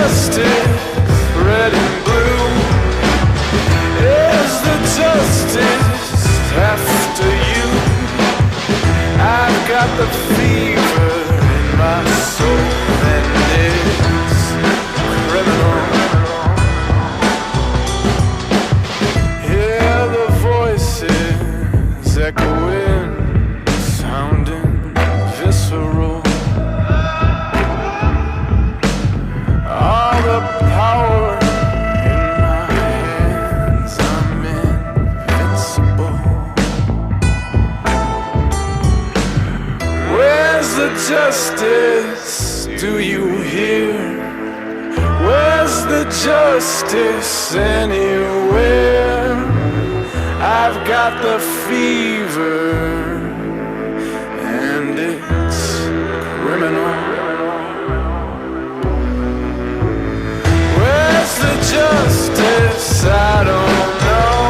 justice red and blue? Is the justice after you? I've got the fever in my soul and it's criminal. Hear the voices echoing, sounding visceral. All the power in my hands, I'm invincible. Where's the justice? Do you hear? Where's the justice anywhere? I've got the fever and it's criminal. Where's the justice? I don't know.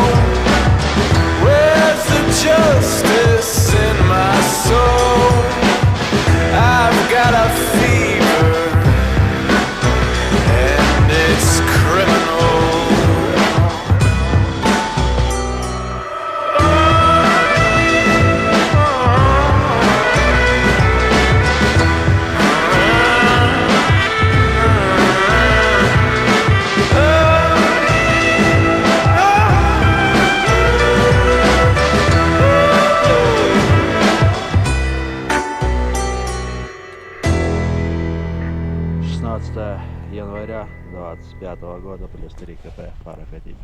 Where's the justice in my soul? I've got a fever and it's criminal. Января 25 года, плюс 3 кп, пара катит.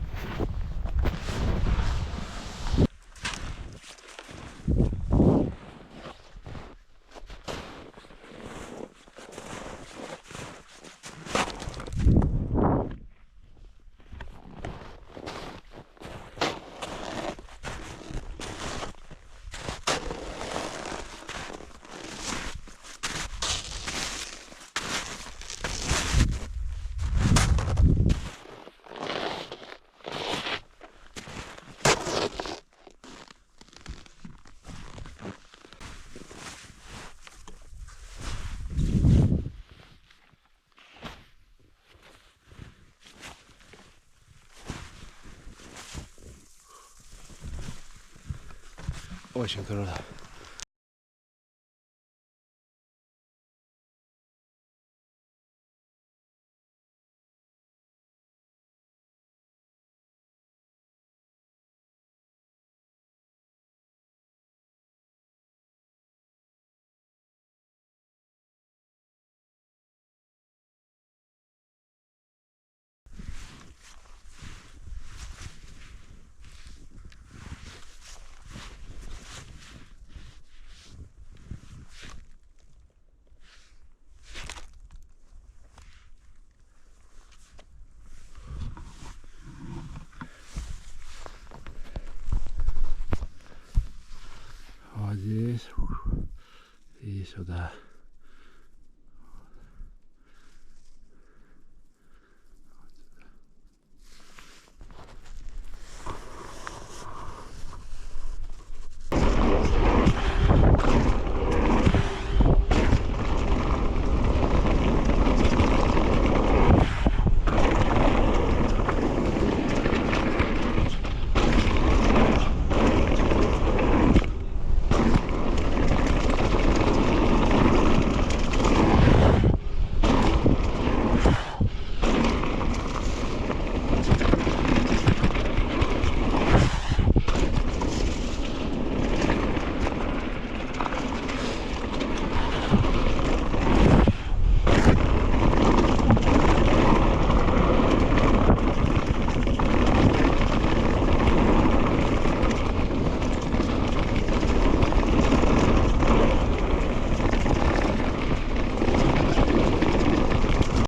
Очень круто. Вот здесь и сюда.